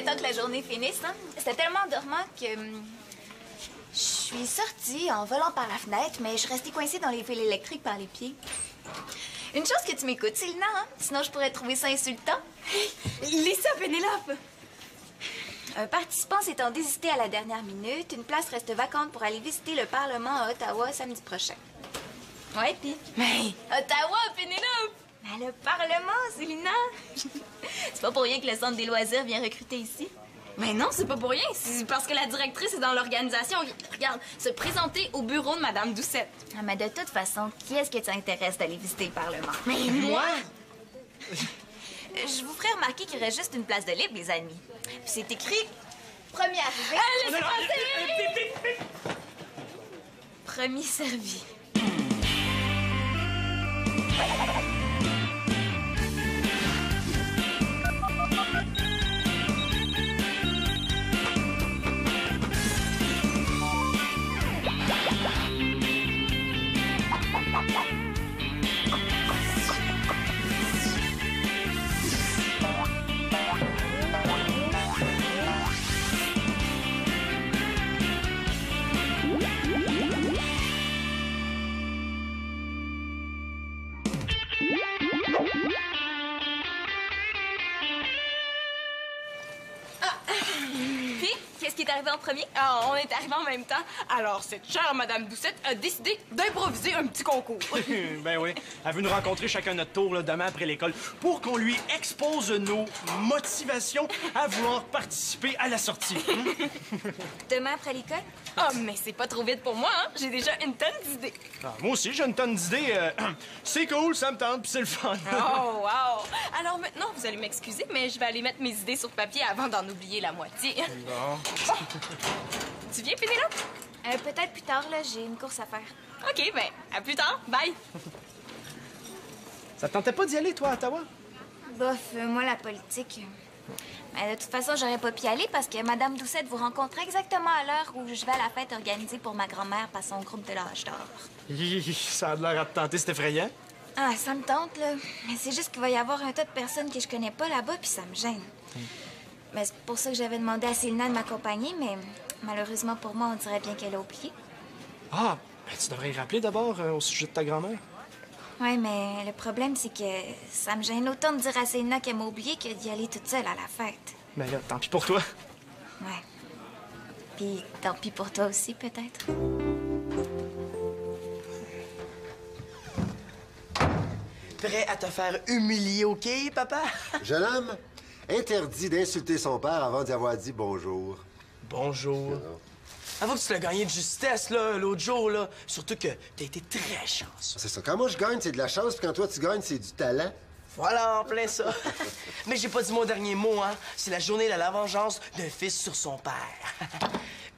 serait temps que la journée finisse, hein? C'était tellement dormant que... je suis sortie en volant par la fenêtre, mais je suis restée coincée dans les fils électriques par les pieds. Une chose que tu m'écoutes, Célina, hein? Sinon, je pourrais trouver ça insultant. Lis ça, Pénélope! Un participant s'étant désisté à la dernière minute, une place reste vacante pour aller visiter le Parlement à Ottawa samedi prochain. Ouais, pis... Mais Ottawa, Pénélope! Mais le Parlement, Célina! C'est pas pour rien que le Centre des loisirs vient recruter ici. Mais non, c'est pas pour rien. C'est parce que la directrice est dans l'organisation. Regarde, se présenter au bureau de Madame Doucette. Ah, mais de toute façon, qui est-ce que tu intéresses d'aller visiter le Parlement? Mais moi? Je vous ferai remarquer qu'il reste juste une place de libre, les amis. Puis c'est écrit... Premier arrivé... Premier servi. Qu'est-ce qui est arrivé en premier? Ah, on est arrivés en même temps. Alors, cette chère Madame Doucette a décidé d'improviser un petit concours. Ben oui. Elle veut nous rencontrer chacun notre tour là, demain après l'école pour qu'on lui expose nos motivations à vouloir participer à la sortie. Demain après l'école? Ah, mais c'est pas trop vite pour moi, hein? J'ai déjà une tonne d'idées. Ah, moi aussi, j'ai une tonne d'idées. C'est cool, ça me tente, puis c'est le fun. Oh, wow! Alors maintenant, vous allez m'excuser, mais je vais aller mettre mes idées sur papier avant d'en oublier la moitié. Bon. Tu viens, Pénélope? Peut-être plus tard, là, j'ai une course à faire. OK, ben, à plus tard. Bye! Ça te tentait pas d'y aller, toi, à Ottawa? Bof, moi, la politique... Mais de toute façon, j'aurais pas pu y aller parce que Madame Doucette vous rencontre exactement à l'heure où je vais à la fête organisée pour ma grand-mère par son groupe de l'âge d'or. Ça a l'air à te tenter, c'est effrayant. Ah, ça me tente, là. Mais c'est juste qu'il va y avoir un tas de personnes que je connais pas là-bas, puis ça me gêne. Mais c'est pour ça que j'avais demandé à Célina de m'accompagner, mais malheureusement pour moi, on dirait bien qu'elle a oublié. Ah, ben, tu devrais y rappeler d'abord au sujet de ta grand-mère. Ouais, mais le problème, c'est que ça me gêne autant de dire à Célina qu'elle m'a oublié que d'y aller toute seule à la fête. Ben là, tant pis pour toi. Ouais. Puis tant pis pour toi aussi, peut-être. Prêt à te faire humilier, OK, papa? Jeune homme, interdit d'insulter son père avant d'y avoir dit bonjour. Bonjour. Avoue que tu l'as gagné de justesse, là, l'autre jour, là. Surtout que t'as été très chanceux. C'est ça. Quand moi je gagne, c'est de la chance, puis quand toi tu gagnes, c'est du talent. Voilà, en plein ça. Mais j'ai pas dit mon dernier mot, hein. C'est la journée de la vengeance d'un fils sur son père.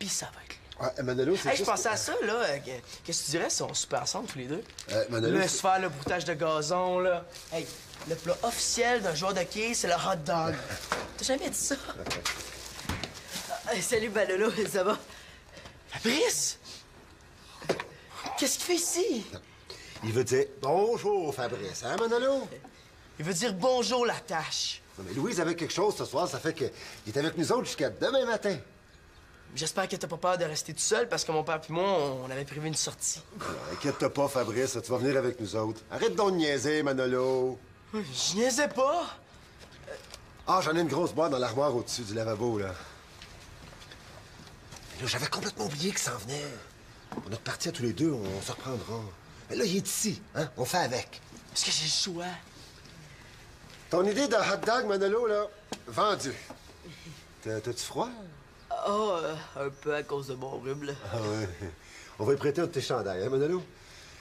Puis ça va être... Ouais, Manolo, c'est Hey, je juste... pensais à ça, là. Qu'est-ce que tu dirais si on se passe ensemble tous les deux? Manolo, Laisse faire le broutage de gazon, là. Hey, le plat officiel d'un joueur de quai, c'est le hot dog. T'as jamais dit ça? Salut, Manolo, ça va? Fabrice! Qu'est-ce qu'il fait ici? Il veut dire bonjour, Fabrice, hein, Manolo? Il veut dire bonjour, la tâche. Non, mais Louise avait quelque chose ce soir, ça fait qu'il est avec nous autres jusqu'à demain matin. J'espère que t'as pas peur de rester tout seul parce que mon père et moi, on avait prévu une sortie. Alors, inquiète-toi pas, Fabrice, tu vas venir avec nous autres. Arrête donc de niaiser, Manolo. Je niaisais pas. Ah, j'en ai une grosse boîte dans l'armoire au-dessus du lavabo, là. Mais là, j'avais complètement oublié qu'il s'en venait. On est repartis à tous les deux, on se reprendra. Mais là, il est ici, hein? On fait avec. Parce que j'ai le choix. Ton idée de hot dog, Manolo, là, vendue. T'as-tu froid? Oh, un peu à cause de mon rhume, là. Ah ouais. On va y prêter un de tes chandails, hein, Manolo?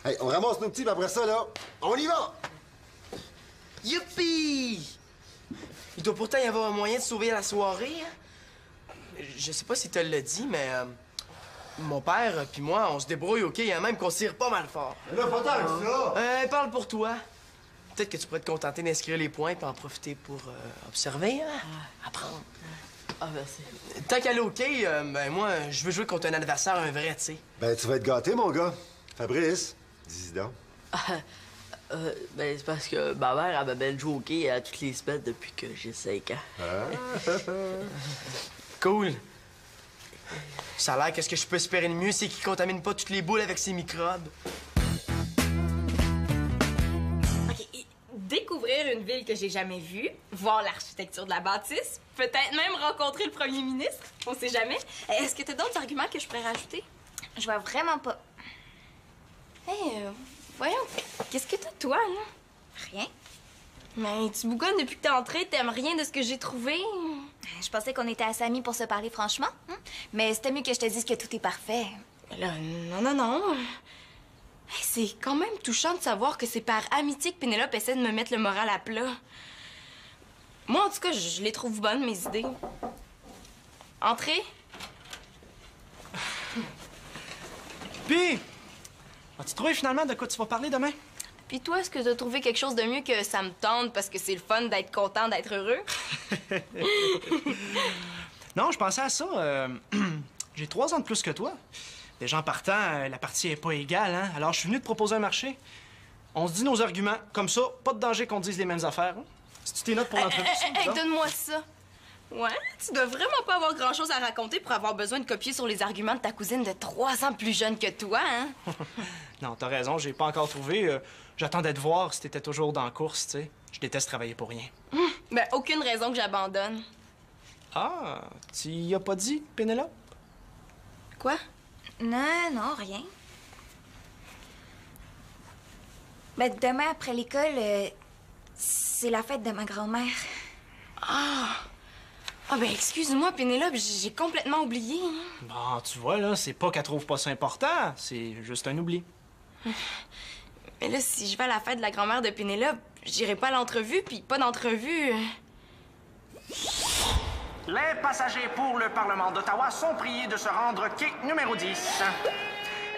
Hey, on ramasse nos petits, puis après ça, là, on y va! Youpi! Il doit pourtant y avoir un moyen de sauver la soirée, hein? Je sais pas si tu l'as dit, mais... mon père puis moi, on se débrouille, OK? Hein, même qu'on tire pas mal fort. Là, pas tant que ça! Parle pour toi. Peut-être que tu pourrais te contenter d'inscrire les points puis en profiter pour observer, hein? Apprendre. Ah, merci. Tant qu'elle est OK, ben moi, je veux jouer contre un adversaire, un vrai, tu sais. Ben, tu vas être gâté, mon gars. Fabrice, dis-y donc. Ben, c'est parce que ma mère, elle m'amène jouer au hockey à toutes les semaines depuis que j'ai 5 ans. Cool. Ça a l'air que ce que je peux espérer de mieux, c'est qu'il contamine pas toutes les boules avec ses microbes. OK. Découvrir une ville que j'ai jamais vue, voir l'architecture de la bâtisse, peut-être même rencontrer le premier ministre. On sait jamais. Est-ce que t'as d'autres arguments que je pourrais rajouter? Je vois vraiment pas. Hey, voyons, qu'est-ce que t'as, toi, là? Rien. Mais tu bougonnes depuis que t'es entrée, t'aimes rien de ce que j'ai trouvé. Je pensais qu'on était assez amis pour se parler franchement. Hein? Mais c'était mieux que je te dise que tout est parfait. Mais là, non. Hey, c'est quand même touchant de savoir que c'est par amitié que Pénélope essaie de me mettre le moral à plat. Moi, en tout cas, je les trouve bonnes, mes idées. Entrez. Puis, as-tu trouvé finalement de quoi tu vas parler demain? Puis toi, est-ce que t'as trouvé quelque chose de mieux que ça me tente parce que c'est le fun d'être content, d'être heureux? Non, je pensais à ça. J'ai 3 ans de plus que toi. Déjà en partant, la partie est pas égale, hein? Alors je suis venu te proposer un marché. On se dit nos arguments. Comme ça, pas de danger qu'on dise les mêmes affaires. Hein? Si tu tes notes pour l'entrevue, ça, Donne-moi ça. Ouais, tu dois vraiment pas avoir grand-chose à raconter pour avoir besoin de copier sur les arguments de ta cousine de 3 ans plus jeune que toi, hein? Non, t'as raison, j'ai pas encore trouvé. J'attendais de voir si t'étais toujours dans la course, tu sais. Je déteste travailler pour rien. Ben, aucune raison que j'abandonne. Ah, tu y as pas dit, Pénélope? Quoi? Non, rien. Ben, demain après l'école, c'est la fête de ma grand-mère. Ah, ben, excuse-moi, Pénélope, j'ai complètement oublié. Bon, tu vois, là, c'est pas qu'elle trouve pas ça important, c'est juste un oubli. Mais là, si je vais à la fête de la grand-mère de Pénélope, j'irai pas à l'entrevue, puis pas d'entrevue. Les passagers pour le Parlement d'Ottawa sont priés de se rendre quai numéro 10.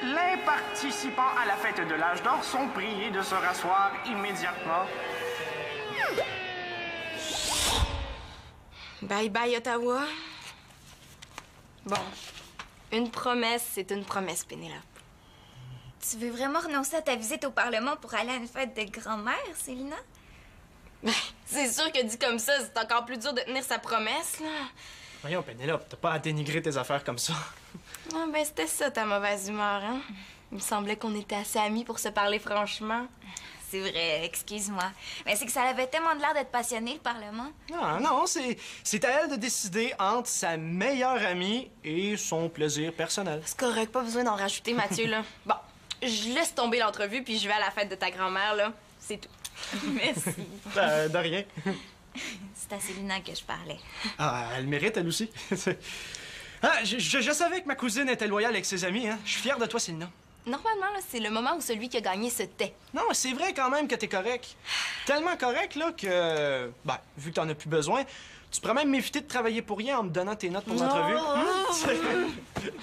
Les participants à la fête de l'âge d'or sont priés de se rasseoir immédiatement. Bye bye, Ottawa. Bon, une promesse, c'est une promesse, Pénélope. Tu veux vraiment renoncer à ta visite au Parlement pour aller à une fête de grand-mère, Célina? Ben, c'est sûr que dit comme ça, c'est encore plus dur de tenir sa promesse, là. Voyons, Pénélope, t'as pas à dénigrer tes affaires comme ça. Ah, ben, c'était ça, ta mauvaise humeur, hein? Il me semblait qu'on était assez amis pour se parler franchement. C'est vrai, excuse-moi. Mais c'est que ça avait tellement de l'air d'être passionné, le Parlement. Non, c'est à elle de décider entre sa meilleure amie et son plaisir personnel. C'est correct, pas besoin d'en rajouter, Mathieu, là. Bon, je laisse tomber l'entrevue, puis je vais à la fête de ta grand-mère, là. C'est tout. Merci. De rien. C'est à Célina que je parlais. Ah, elle mérite, elle aussi. Je savais que ma cousine était loyale avec ses amis, hein. Je suis fier de toi, Célina. Normalement, là, c'est le moment où celui qui a gagné se tait. Non, c'est vrai quand même que t'es correct. Tellement correct, là, que... Ben, vu que t'en as plus besoin, tu pourrais même m'éviter de travailler pour rien en me donnant tes notes pour l'entrevue.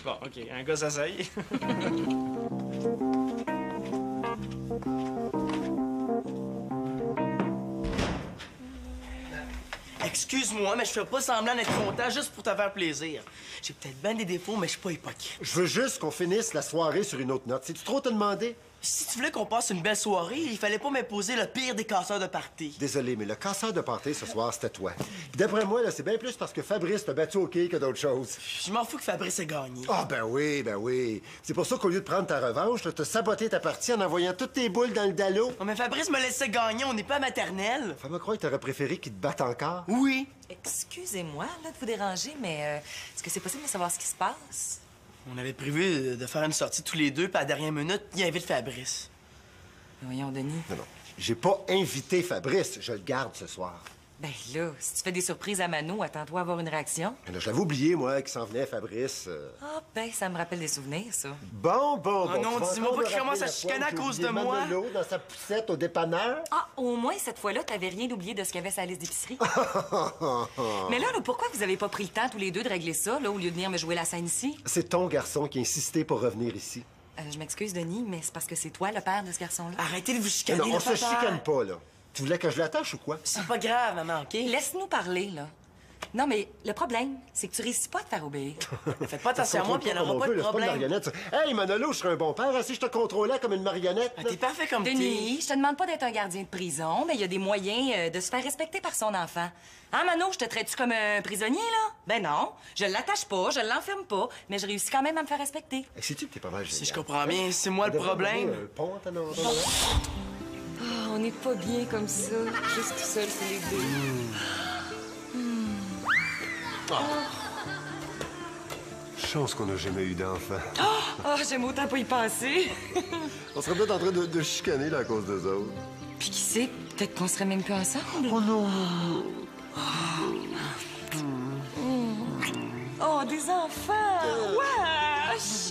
Bon, OK, un gars s'essaye. Excuse-moi, mais je fais pas semblant d'être content juste pour te faire plaisir. J'ai peut-être bien des défauts, mais je suis pas hypocrite. Je veux juste qu'on finisse la soirée sur une autre note. C'est-tu trop te demander? Si tu voulais qu'on passe une belle soirée, il fallait pas m'imposer le pire des casseurs de party. Désolé, mais le casseur de party ce soir, c'était toi. Puis d'après moi, là, c'est bien plus parce que Fabrice t'a battu au quai que d'autres choses. Je m'en fous que Fabrice ait gagné. Ah, ben oui. C'est pour ça qu'au lieu de prendre ta revanche, t'as saboté ta partie en envoyant toutes tes boules dans le dallo. Oh, mais Fabrice me laissait gagner, on n'est pas maternelle. Fais-moi croire que t'aurais préféré qu'il te batte encore. Oui. Excusez-moi là, de vous déranger, mais est-ce que c'est possible de savoir ce qui se passe? On avait prévu de faire une sortie tous les deux, puis à la dernière minute, il invite Fabrice. Voyons, Denis. Non. J'ai pas invité Fabrice, je le garde ce soir. Ben là, si tu fais des surprises à Mano, attends-toi à avoir une réaction. Mais là, je l'avais oublié, moi, qu'il s'en venait, Fabrice. Ah, ben, ça me rappelle des souvenirs, ça. Bon. Oh non, Tu vas dis-moi encore pas qu'il me commence à rappeler la chicaner fois à où cause j'ai de oublié moi. Manolo dans sa poussette au dépanneur. Ah, au moins, cette fois-là, t'avais rien oublié de ce qu'il y avait sur la liste d'épicerie. Mais là, pourquoi vous avez pas pris le temps, tous les deux, de régler ça, là, au lieu de venir me jouer la scène ici? C'est ton garçon qui a insisté pour revenir ici. Je m'excuse, Denis, mais c'est parce que c'est toi le père de ce garçon-là. Arrêtez de vous chicaner, Non, on le se papa. chicane pas, là. Tu voulais que je l'attache ou quoi? C'est pas grave, maman, OK? Laisse-nous parler, là. Non, mais le problème, c'est que tu réussis pas à te faire obéir. Faites pas attention à moi, puis il n'y en aura pas de problème. Marionnette. Hey, Manolo, je serais un bon père hein, si je te contrôlais comme une marionnette. T'es parfait comme t'es. Denis, je te demande pas d'être un gardien de prison, mais il y a des moyens de se faire respecter par son enfant. Hein, Mano, je te traite-tu comme un prisonnier, là? Ben non, je l'attache pas, je l'enferme pas, mais je réussis quand même à me faire respecter. Hey, sais-tu que t'es pas mal génial? Si je comprends bien, c'est moi le problème. On n'est pas bien comme ça, juste tout seul, c'est les deux. Chance qu'on n'a jamais eu d'enfant. Oh, j'aime autant pas y penser. On serait peut-être en train de chicaner là, à cause d'eux autres. Puis qui sait, peut-être qu'on serait même plus ensemble. Oh non! Oh, des enfants! Wesh!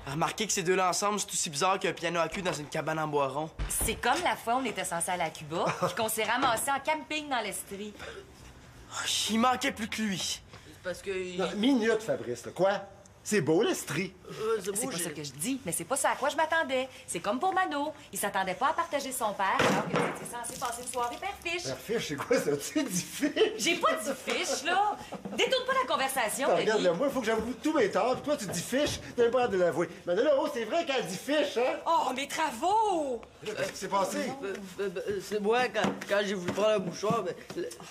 Remarquez que ces deux-là ensemble, c'est aussi bizarre qu'un piano à cul dans une cabane en bois rond. C'est comme la fois où on était censé aller à Cuba, puis qu'on s'est ramassé en camping dans l'Estrie. Il manquait plus que lui. C'est parce que... Non, minute, Fabrice, là. Quoi? C'est beau, l'Estrie. C'est pas ça que je dis, mais c'est pas ça à quoi je m'attendais. C'est comme pour Mano. Il s'attendait pas à partager son père, alors que tu étais censé passer une soirée père-fiche. Père-fiche, c'est quoi ça? Tu dis fiche? J'ai pas dit fiche, là! Détourne pas la conversation, Attends, Denis. regarde, là, moi, il faut que j'avoue tous mes torts, puis toi, tu dis fiche, t'as même pas hâte de l'avouer. Mais là, oh, c'est vrai qu'elle dit fiche, hein? Oh, mes travaux! Qu'est-ce qui s'est passé? C'est moi, quand j'ai voulu prendre un mouchoir, mais...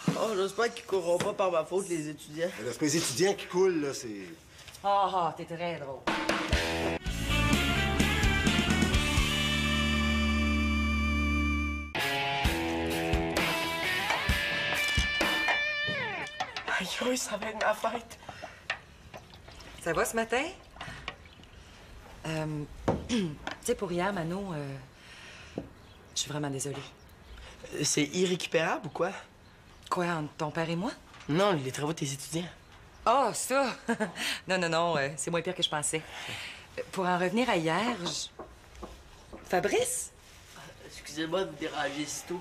Oh, j'espère qu'ils courront pas par ma faute, les étudiants. Là, c'est pas les étudiants qui coulent, là, c'est... Ah, t'es très drôle. Aïe, ça va être ma fête. Ça va ce matin? Tu sais, pour hier, Mano, je suis vraiment désolée. C'est irrécupérable ou quoi? Quoi, entre ton père et moi? Non, les travaux de tes étudiants. Ah, ça! non, c'est moins pire que je pensais. Pour en revenir à hier, Fabrice? Excusez-moi de vous déranger si tôt.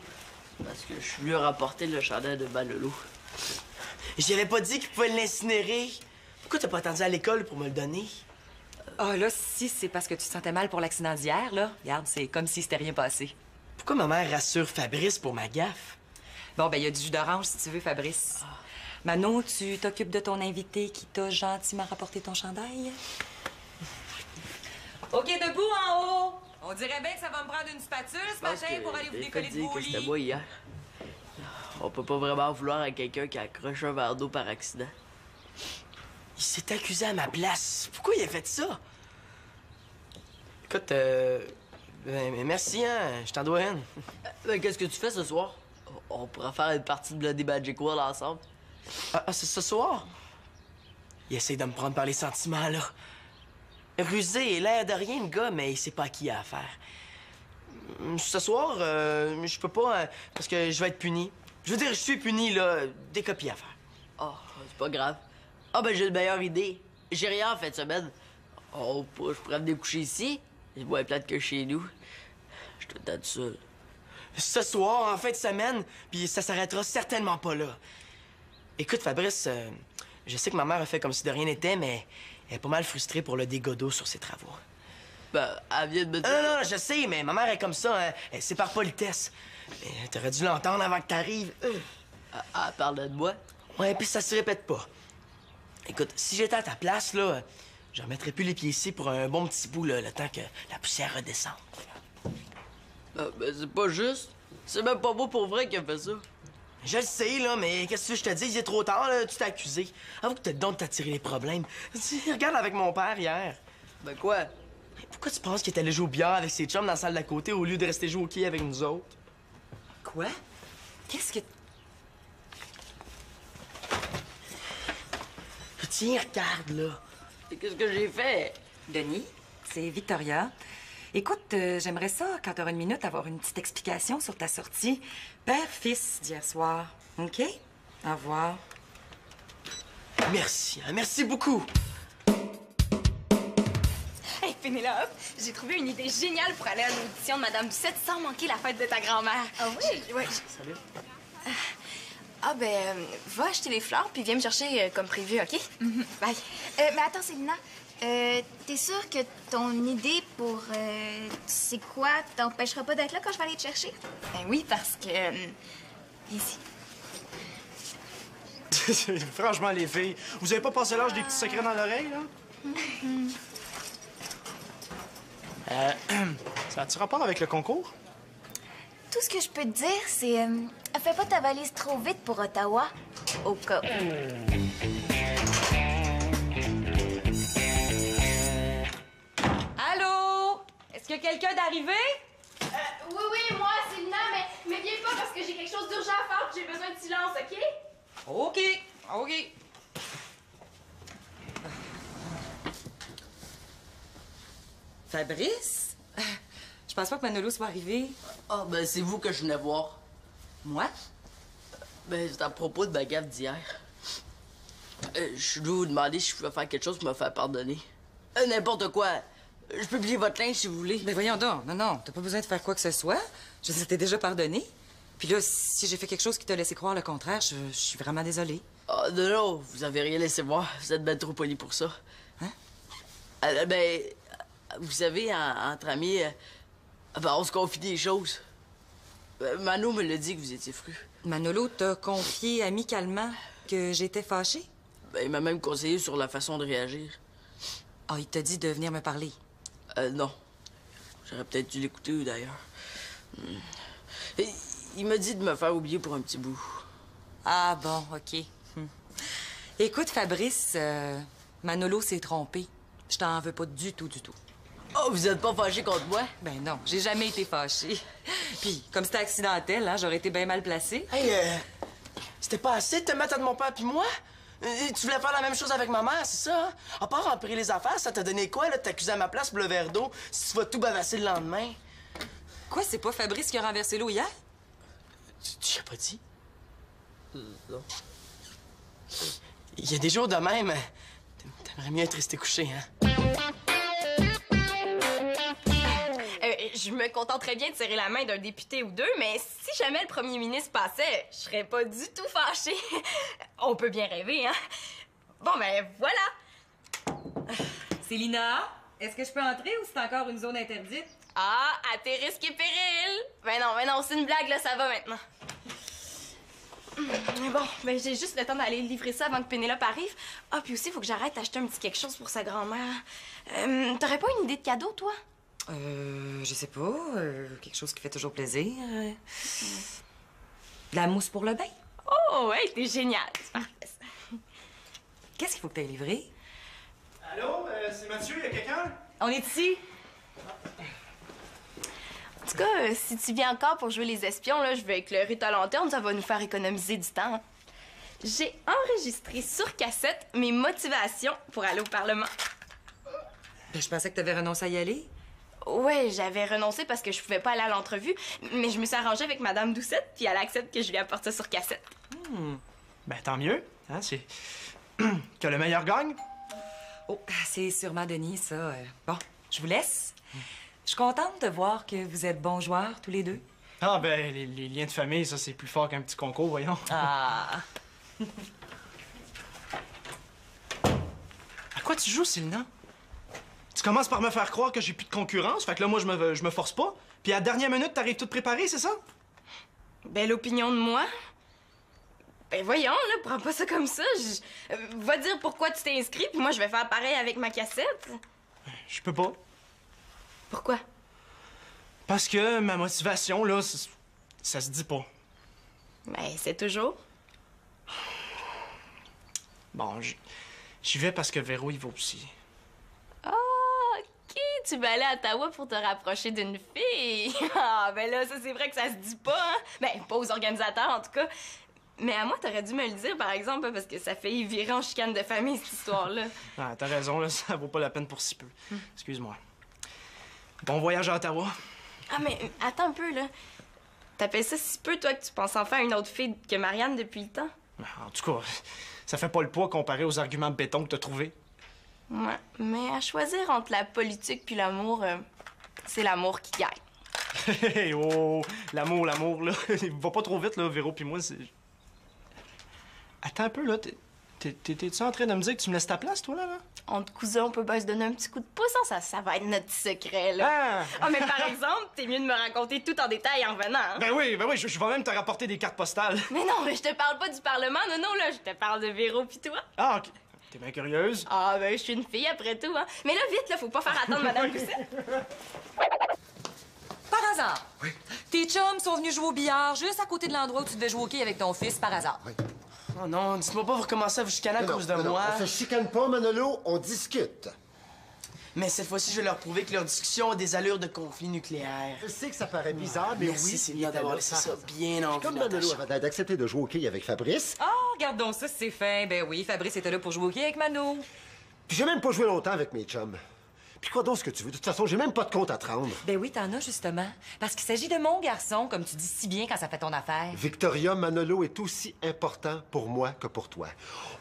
Parce que je suis venu rapporter le chandail de Manolo. J'y avais pas dit qu'il pouvait l'incinérer. Pourquoi t'as pas attendu à l'école pour me le donner? Ah, là, si c'est parce que tu te sentais mal pour l'accident d'hier, là, regarde, c'est comme si c'était rien passé. Pourquoi ma mère rassure Fabrice pour ma gaffe? Bon, ben, il y a du jus d'orange si tu veux, Fabrice. Mano, tu t'occupes de ton invité qui t'a gentiment rapporté ton chandail? OK, debout en haut! On dirait bien que ça va me prendre une spatule ce matin pour aller vous décoller de vos C'était lits. moi hier. On peut pas vraiment vouloir à quelqu'un qui a accroché un verre d'eau par accident. Il s'est accusé à ma place. Pourquoi il a fait ça? Écoute, merci, hein. Je t'en dois une. Ben, qu'est-ce que tu fais ce soir? On pourrait faire une partie de Bloody Magic World ensemble. Ah, c'est ce soir? Il essaie de me prendre par les sentiments, là. Rusé, l'air de rien, le gars, mais il sait pas à qui il a affaire. Ce soir, je peux pas, parce que je vais être puni. Je veux dire, je suis puni, là. Des copies à faire. Oh, c'est pas grave. Ah, ben, j'ai une meilleure idée. J'ai rien en fin de semaine. Oh, je pourrais venir coucher ici. C'est moins plate que chez nous. Je te donne ça. Ce soir, en fin de semaine, puis ça s'arrêtera certainement pas là. Écoute, Fabrice, je sais que ma mère a fait comme si de rien n'était, mais elle est pas mal frustrée pour le dégât d'eau sur ses travaux. Ben, elle vient de me dire... Non, je sais, mais ma mère est comme ça, hein. C'est par politesse. Mais t'aurais dû l'entendre avant que t'arrives. Elle parlait de moi. Ouais, puis ça se répète pas. Écoute, si j'étais à ta place, là, je remettrais plus les pieds ici pour un bon petit bout, là, le temps que la poussière redescende. Ben, c'est pas juste. C'est même pas moi pour vrai qui a fait ça. Je le sais, là, mais qu'est-ce que je te dis? Il est trop tard, là, tu t'es accusé. Avoue que t'as le don de t'attirer les problèmes. Regarde avec mon père hier. Ben quoi? Pourquoi tu penses qu'il est allé jouer au billard avec ses chums dans la salle d'à côté au lieu de rester jouer au quai avec nous autres? Quoi? Qu'est-ce que... Tiens, regarde, là. Qu'est-ce que j'ai fait? Denis, c'est Victoria. Écoute, j'aimerais ça, quand tu auras une minute, avoir une petite explication sur ta sortie père-fils d'hier soir. OK? Au revoir. Merci, hein, merci beaucoup. Hey, Pénélope, j'ai trouvé une idée géniale pour aller à l'audition de Madame Doucette sans manquer la fête de ta grand-mère. Ah oui? Ouais. Salut. Ah, ben, va acheter les fleurs puis viens me chercher comme prévu, OK? Bye. Mais attends, Célina, T'es sûr que ton idée pour, tu sais quoi, t'empêchera pas d'être là quand je vais aller te chercher? Ben oui, parce que... Ici. Franchement, les filles, vous avez pas passé l'âge des petits secrets dans l'oreille, là? Ça a-tu rapport avec le concours? Tout ce que je peux te dire, c'est... fais pas ta valise trop vite pour Ottawa, au cas où. Allô? Est-ce qu'il y a quelqu'un d'arrivé? Oui, moi, c'est Lina, mais viens pas parce que j'ai quelque chose d'urgent à faire j'ai besoin de silence, OK? OK. Fabrice? Je pense pas que Manolo soit arrivé. Ah, ben, c'est vous que je venais voir. Moi? Ben, c'est à propos de ma gaffe d'hier. Je suis venu vous demander si je pouvais faire quelque chose pour me faire pardonner. N'importe quoi. Je peux plier votre linge si vous voulez. Mais voyons donc. Non, t'as pas besoin de faire quoi que ce soit. Je t'ai déjà pardonné. Puis là, si j'ai fait quelque chose qui t'a laissé croire le contraire, je suis vraiment désolée. Ah, non, vous avez rien laissé voir. Vous êtes bien trop poli pour ça. Hein? Ben, vous savez, entre amis, ben, on se confie des choses. Mano me l'a dit que vous étiez fru. Manolo t'a confié amicalement que j'étais fâchée? Ben, il m'a même conseillé sur la façon de réagir. Ah, il t'a dit de venir me parler? Non. J'aurais peut-être dû l'écouter, d'ailleurs. Il m'a dit de me faire oublier pour un petit bout. Ah bon, OK. Écoute, Fabrice, Manolo s'est trompé. Je t'en veux pas du tout. Oh, vous êtes pas fâché contre moi? Ben non, j'ai jamais été fâchée. Puis, comme c'était accidentel, hein, j'aurais été bien mal placée. Hey, c'était pas assez de te mettre de mon père puis moi? Tu voulais faire la même chose avec ma mère, c'est ça? Hein? À part empirer les affaires, ça t'a donné quoi, là, de t'accuser à ma place pour le verre d'eau si tu vas tout bavasser le lendemain? Quoi, c'est pas Fabrice qui a renversé l'eau hier? Tu l'as pas dit? Non. Il y a des jours de même, t'aimerais mieux être resté couché, hein? Je me contenterais bien de serrer la main d'un député ou deux, mais si jamais le premier ministre passait, je serais pas du tout fâchée. On peut bien rêver, hein? Bon, ben voilà. Célina, est-ce que je peux entrer ou c'est encore une zone interdite? Ah, à tes risques et périls! Ben non, c'est une blague, là, ça va maintenant. Mais bon, ben j'ai juste le temps d'aller livrer ça avant que Pénélope arrive. Ah, puis aussi, il faut que j'arrête d'acheter un petit quelque chose pour sa grand-mère. T'aurais pas une idée de cadeau, toi? Je sais pas. Quelque chose qui fait toujours plaisir. De la mousse pour le bain. Oh, ouais, t'es génial. C'est parfait, ça. Qu'est-ce qu'il faut que t'aies livré? Allô, c'est Mathieu, y a quelqu'un? On est ici. En tout cas, si tu viens encore pour jouer les espions, là, je vais éclairer ta lanterne, ça va nous faire économiser du temps. J'ai enregistré sur cassette mes motivations pour aller au Parlement. Ben, je pensais que t'avais renoncé à y aller. Ouais, j'avais renoncé parce que je pouvais pas aller à l'entrevue, mais je me suis arrangée avec Madame Doucette, puis elle accepte que je lui apporte ça sur cassette. Ben, tant mieux. Hein, c'est... que le meilleur gagne. Oh, c'est sûrement Denis, ça. Bon, je vous laisse. Je suis contente de voir que vous êtes bons joueurs, tous les deux. Ah, ben, les liens de famille, ça, c'est plus fort qu'un petit concours, voyons. Ah! À quoi tu joues, Célina? Tu commences par me faire croire que j'ai plus de concurrence, fait que là, moi, je me force pas. Puis à la dernière minute, t'arrives toute préparée, c'est ça? Ben, l'opinion de moi? Ben, voyons, là, prends pas ça comme ça. Va dire pourquoi tu t'es inscrit, puis moi, je vais faire pareil avec ma cassette. Je peux pas. Pourquoi? Parce que ma motivation, là, ça se dit pas. Ben, c'est toujours. Bon, j'y vais parce que Véro, il va aussi. Ah, OK, tu vas aller à Ottawa pour te rapprocher d'une fille. Ah, ben là, ça, c'est vrai que ça se dit pas, hein? Ben, pas aux organisateurs, en tout cas. Mais à moi, t'aurais dû me le dire, par exemple, parce que ça fait virer en chicane de famille, cette histoire-là. Ah, t'as raison, là, ça vaut pas la peine pour si peu. Excuse-moi. Bon voyage à Ottawa. Ah, mais attends un peu, là. T'appelles ça si peu, toi, que tu penses enfin à une autre fille que Marianne depuis le temps? En tout cas, ça fait pas le poids comparé aux arguments de béton que t'as trouvés. Ouais, mais à choisir entre la politique puis l'amour, c'est l'amour qui gagne. Hey, oh, l'amour, là. Il va pas trop vite, là, Véro puis moi, c'est... Attends un peu, là. T'es-tu en train de me dire que tu me laisses ta place, toi, là? Entre cousins, on peut bien se donner un petit coup de pouce, hein? Ça va être notre secret, là. Ah, mais par exemple, t'es mieux de me raconter tout en détail en venant, hein? Ben oui, je vais même te rapporter des cartes postales. Mais non, je te parle pas du Parlement, non, là, je te parle de Véro pis toi. Ah, OK. T'es bien curieuse? Ah, ben, je suis une fille après tout, hein. Mais là, vite, là, faut pas faire attendre Madame Doucette. Par hasard. Oui. Tes chums sont venus jouer au billard juste à côté de l'endroit où tu devais jouer au quai avec ton fils, par hasard. Oui. Oh non, dites-moi pas vous recommencez à vous chicaner à cause de moi. On se chicane pas, Manolo, on discute. Mais cette fois-ci, je vais leur prouver que leur discussion a des allures de conflit nucléaire. Je sais que ça paraît bizarre, mais Merci, oui, Célia, d'avoir laissé ça bien en vue. Comme Manolo avait d'accepter de jouer au quai avec Fabrice, Ah, regarde donc ça, c'est fin. Ben oui, Fabrice était là pour jouer au quai avec Mano. puis j'ai même pas joué longtemps avec mes chums. Puis quoi donc ce que tu veux? De toute façon, j'ai même pas de compte à te rendre. Ben oui, t'en as justement. Parce qu'il s'agit de mon garçon, comme tu dis si bien quand ça fait ton affaire. Victoria, Manolo est aussi important pour moi que pour toi.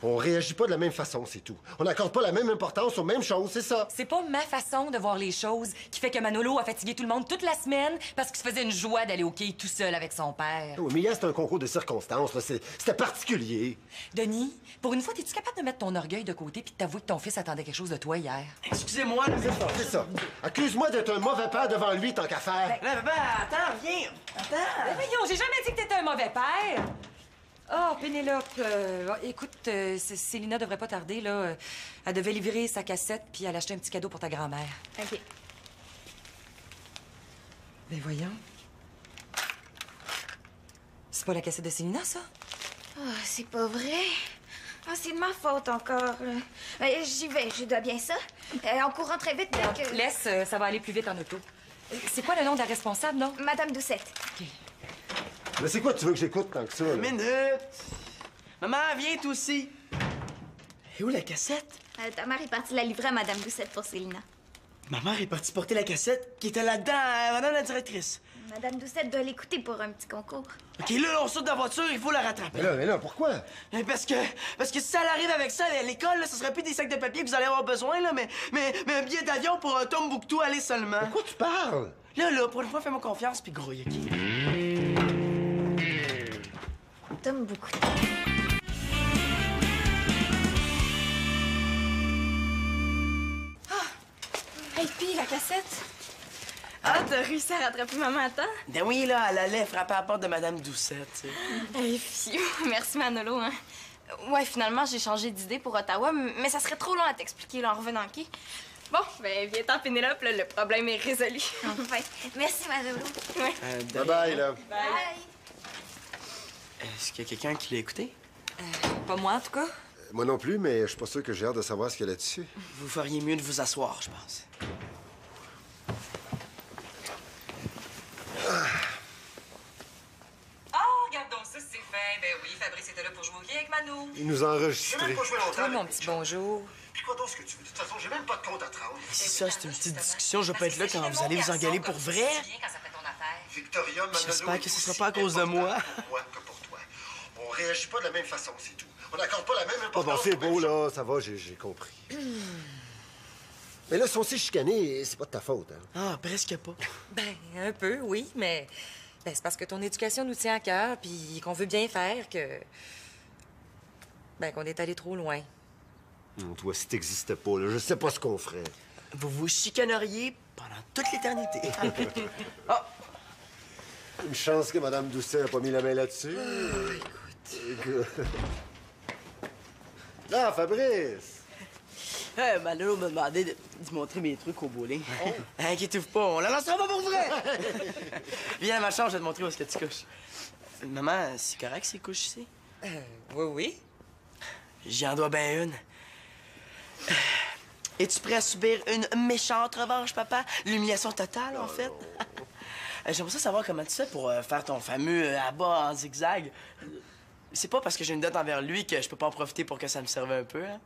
On réagit pas de la même façon, c'est tout. On n'accorde pas la même importance aux mêmes choses, c'est ça. C'est pas ma façon de voir les choses qui fait que Manolo a fatigué tout le monde toute la semaine parce qu'il se faisait une joie d'aller au quai tout seul avec son père. Oui, mais hier, c'était un concours de circonstances, là. C'était particulier. Denis, pour une fois, es-tu capable de mettre ton orgueil de côté puis de t'avouer que ton fils attendait quelque chose de toi hier? Excusez-moi, là. C'est ça. Accuse-moi d'être un mauvais père devant lui, tant qu'à faire. Là, papa, attends, viens. Ben Attends. voyons, j'ai jamais dit que t'étais un mauvais père! Oh, Pénélope, écoute, Célina devrait pas tarder, là. Elle devait livrer sa cassette puis elle acheter un petit cadeau pour ta grand-mère. OK. Ben voyons. C'est pas la cassette de Célina, ça? Oh, c'est pas vrai. Ah, c'est de ma faute encore. J'y vais, je dois bien ça. En courant très vite dès que... Laisse, ça va aller plus vite en auto. C'est quoi le nom de la responsable, non? Madame Doucette. OK. Mais c'est quoi tu veux que j'écoute tant que ça, là? Une minute. Maman, viens, toi aussi. Et où la cassette? Ta mère est partie la livrer à Madame Doucette pour Célina. Ma mère est partie porter la cassette qui était là-dedans, madame la directrice. Madame Doucette doit l'écouter pour un petit concours. OK, là, on saute de la voiture, il faut la rattraper. Mais là, pourquoi? Parce que si ça arrive avec ça à l'école, là, ce sera plus des sacs de papier que vous allez avoir besoin, là, mais un billet d'avion pour un Tombouctou aller seulement. De quoi tu parles? Là, pour une fois, fais-moi confiance puis grouille, OK? T'aimes beaucoup. Hey, puis la cassette? Ah, t'as réussi à rattraper maman à temps? Ben oui, là, elle allait frapper à la porte de Madame Doucette, tu sais. Hey, fiou, merci Manolo, hein. Ouais, finalement, j'ai changé d'idée pour Ottawa, mais ça serait trop long à t'expliquer, là, en revenant, OK? Bon, ben, viens-t'en, Pénélope, là, le problème est résolu. Enfin, merci, Manolo. Ouais. Bye-bye, là. Bye. Est-ce qu'il y a quelqu'un qui l'a écouté? Pas moi, en tout cas. Moi non plus, mais je suis pas sûr que j'ai hâte de savoir ce qu'il y a là-dessus. Vous feriez mieux de vous asseoir, je pense. Ah, regarde donc ça, c'est fin. Ben oui, Fabrice était là pour jouer au quai avec Mano. Il nous a enregistrés. Toi, mon petit bonjour. Puis quoi donc ce que tu veux? De toute façon, j'ai même pas de compte à te rendre. Si ça, c'est une petite discussion, je vais pas être là quand vous allez vous engueuler pour vrai. Victoria, Manolo... J'espère que ce est sera aussi pas à cause de moi. important pour moi que pour toi. On réagit pas de la même façon, c'est tout. On n'accorde pas la même Ah importance... bon, c'est beau, là. Ça va, j'ai compris. Mais là, si on s'est chicané, c'est pas de ta faute, hein? Ah, presque pas. Ben, un peu, oui, mais ben, c'est parce que ton éducation nous tient à cœur, puis qu'on veut bien faire que. Ben, qu'on est allé trop loin. Toi, si t'existais pas, là, je sais pas ce qu'on ferait. Vous vous chicaneriez pendant toute l'éternité. Une chance que Mme Doucet a pas mis la main là-dessus. Écoute. Là, Fabrice! Manolo m'a demandé de montrer mes trucs au bowling. Inquiétez-vous pas, on la lancera pas pour vrai! Viens à ma chambre, je vais te montrer où est-ce que tu couches. Maman, c'est correct ces couches ici? Oui, oui. J'y en dois bien une. Es-tu prêt à subir une méchante revanche, papa? L'humiliation totale, en fait. J'aimerais ça savoir comment tu fais pour faire ton fameux abat en zigzag. C'est pas parce que j'ai une dette envers lui que je peux pas en profiter pour que ça me serve un peu, hein?